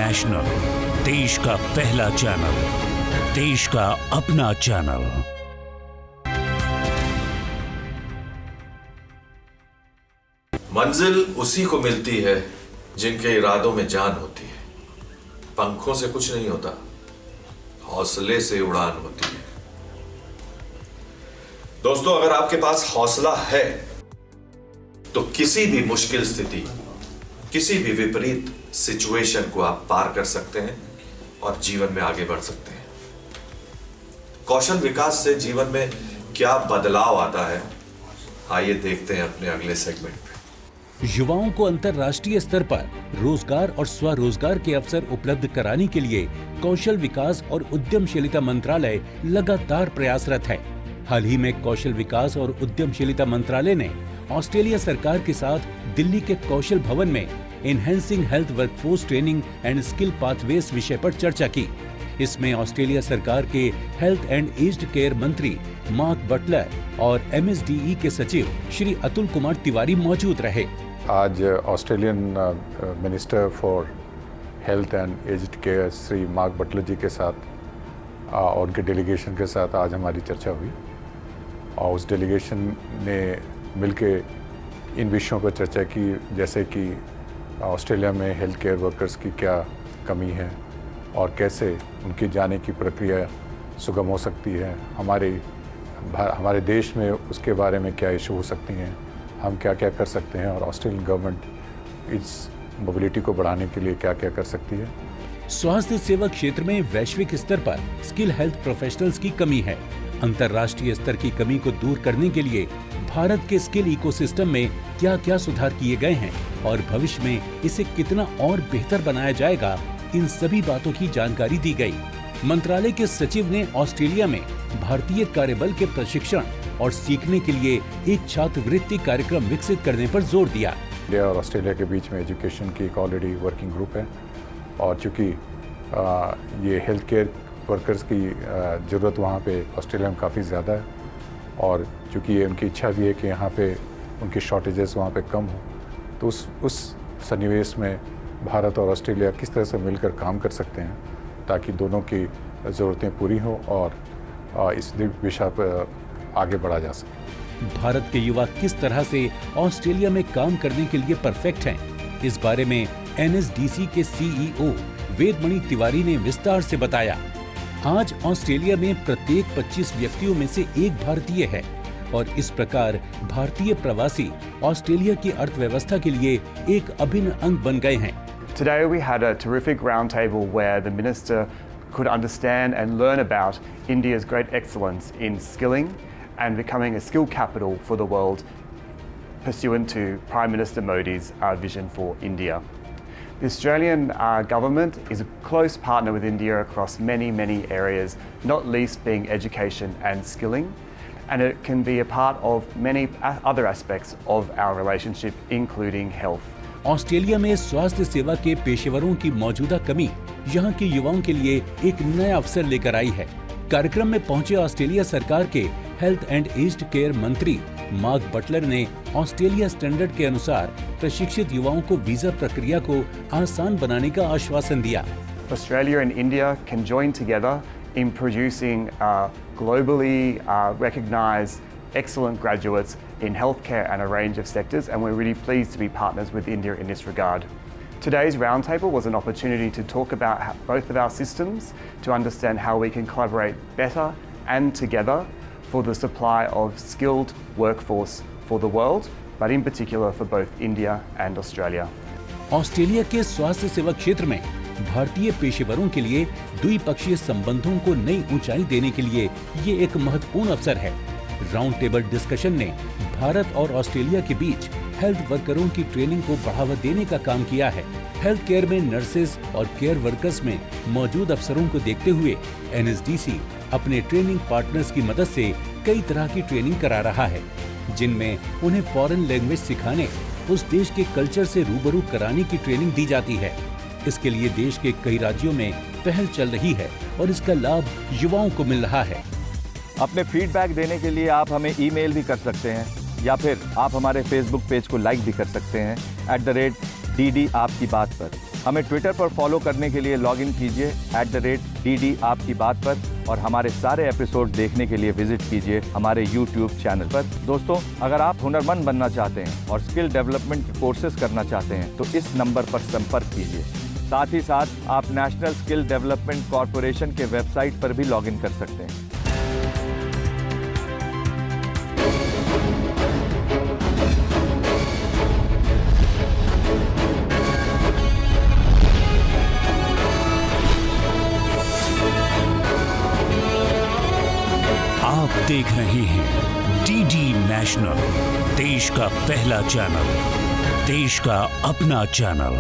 National, देश का पहला चैनल, देश का अपना चैनल। मंजिल उसी को मिलती है जिनके इरादों में जान होती है। पंखों से कुछ नहीं होता, हौसले से उड़ान होती है। दोस्तों, अगर आपके पास हौसला है तो किसी भी मुश्किल स्थिति, किसी भी विपरीत सिचुएशन को आप पार कर सकते हैं और जीवन में आगे बढ़ सकते हैं। कौशल विकास से जीवन में क्या बदलाव आता है, आइए देखते हैं अपने अगले सेगमेंट में। युवाओं को अंतर्राष्ट्रीय स्तर पर रोजगार और स्वरोजगार के अवसर उपलब्ध कराने के लिए कौशल विकास और उद्यमशीलता मंत्रालय लगातार प्रयासरत है। हाल ही में कौशल विकास और उद्यमशीलता मंत्रालय ने ऑस्ट्रेलिया सरकार के साथ दिल्ली के कौशल भवन में enhancing health workforce training and skill pathways विषय पर चर्चा की। इसमें ऑस्ट्रेलिया सरकार के हेल्थ एंड एज्ड केयर मंत्री मार्क बटलर और MSDE के सचिव श्री अतुल कुमार तिवारी मौजूद रहे। आज Australian minister for health and aged care Shri Mark Butler ji के साथ और उनके डेलीगेशन के साथ आज हमारी चर्चा हुई और उस डेलीगेशन ने मिलके इन विषयों पर चर्चा की, जैसे कि ऑस्ट्रेलिया में हेल्थ केयर वर्कर्स की क्या कमी है और कैसे उनकी जाने की प्रक्रिया सुगम हो सकती है, हमारे देश में उसके बारे में क्या इशू हो सकती हैं, हम क्या क्या कर सकते हैं और ऑस्ट्रेलियन गवर्नमेंट इस मोबिलिटी को बढ़ाने के लिए क्या क्या कर सकती है। स्वास्थ्य सेवा क्षेत्र में वैश्विक स्तर पर स्किल हेल्थ प्रोफेशनल्स की कमी है। अंतर्राष्ट्रीय स्तर की कमी को दूर करने के लिए भारत के स्किल इकोसिस्टम में क्या क्या सुधार किए गए हैं और भविष्य में इसे कितना और बेहतर बनाया जाएगा, इन सभी बातों की जानकारी दी गई। मंत्रालय के सचिव ने ऑस्ट्रेलिया में भारतीय कार्यबल के प्रशिक्षण और सीखने के लिए एक छात्रवृत्ति कार्यक्रम विकसित करने पर जोर दिया। इंडिया और ऑस्ट्रेलिया के बीच में एजुकेशन की एक ऑलरेडी वर्किंग ग्रुप है और चूँकि ये हेल्थ केयर वर्कर्स की ज़रूरत वहाँ पे ऑस्ट्रेलिया में काफ़ी ज़्यादा है और चूँकि ये उनकी इच्छा भी है कि यहाँ पे उनकी शॉर्टेजेस वहाँ पे कम हो, तो उस सन्निवेश में भारत और ऑस्ट्रेलिया किस तरह से मिलकर काम कर सकते हैं ताकि दोनों की ज़रूरतें पूरी हों और इस दिशा पर आगे बढ़ा जा सके। भारत के युवा किस तरह से ऑस्ट्रेलिया में काम करने के लिए परफेक्ट हैं, इस बारे में NSDC के CEO वेदमणि तिवारी ने विस्तार से बताया। आज ऑस्ट्रेलिया में प्रत्येक 25 व्यक्तियों में से एक भारतीय है और इस प्रकार भारतीय प्रवासी ऑस्ट्रेलिया की अर्थव्यवस्था के लिए एक अभिन्न अंग बन गए हैं। Today we had a terrific roundtable where the Minister could understand and learn about India's great excellence in skilling and becoming a skill capital for the world, pursuant to Prime Minister Modi's vision for India. The Australian government is a close partner with India across many, many areas, not least being education and skilling, and it can be a part of many other aspects of our relationship, including health. Australia में स्वास्थ्य सेवा के पेशेवरों की मौजूदा कमी यहाँ के युवाओं के लिए एक नया अवसर लेकर आई है। कार्यक्रम में पहुंचे ऑस्ट्रेलिया सरकार के हेल्थ एंड एज्ड केयर मंत्री मार्क बटलर ने ऑस्ट्रेलिया स्टैंडर्ड के अनुसार प्रशिक्षित युवाओं को वीजा प्रक्रिया को आसान बनाने का आश्वासन दिया। Australia and India can join together in producing globally recognized excellent graduates in healthcare and a range of sectors, and we're really pleased to be partners with India in this regard. Today's roundtable was an opportunity to talk about both of our systems, to understand how we can collaborate better and together for the supply of skilled workforce for the world, but in particular for both India and Australia. Australia के स्वास्थ्य सेवा क्षेत्र में भारतीय पेशेवरों के लिए द्विपक्षीय संबंधों को नई ऊंचाई देने के लिए ये एक महत्वपूर्ण अवसर है। राउंड टेबल डिस्कशन ने भारत और ऑस्ट्रेलिया के बीच हेल्थ वर्करों की ट्रेनिंग को बढ़ावा देने का काम किया है। हेल्थ केयर में नर्सेज और केयर वर्कर्स में मौजूद अफसरों को देखते हुए NSDC अपने ट्रेनिंग पार्टनर्स की मदद से कई तरह की ट्रेनिंग करा रहा है, जिनमें उन्हें फॉरेन लैंग्वेज सिखाने, उस देश के कल्चर से रूबरू कराने की ट्रेनिंग दी जाती है। इसके लिए देश के कई राज्यों में पहल चल रही है और इसका लाभ युवाओं को मिल रहा है। अपने फीडबैक देने के लिए आप हमें ईमेल भी कर सकते हैं या फिर आप हमारे फेसबुक पेज को लाइक भी कर सकते हैं @DD आपकी बात पर। हमें ट्विटर पर फॉलो करने के लिए लॉग इन कीजिए @DD आपकी बात पर, और हमारे सारे एपिसोड देखने के लिए विजिट कीजिए हमारे YouTube चैनल पर। दोस्तों, अगर आप हुनरमंद बनना चाहते हैं और स्किल डेवलपमेंट के कोर्सेज करना चाहते हैं तो इस नंबर पर संपर्क कीजिए। साथ ही साथ आप नेशनल स्किल डेवलपमेंट कॉरपोरेशन के वेबसाइट पर भी लॉग इन कर सकते हैं। आप देख रहे हैं DD नेशनल, देश का पहला चैनल, देश का अपना चैनल।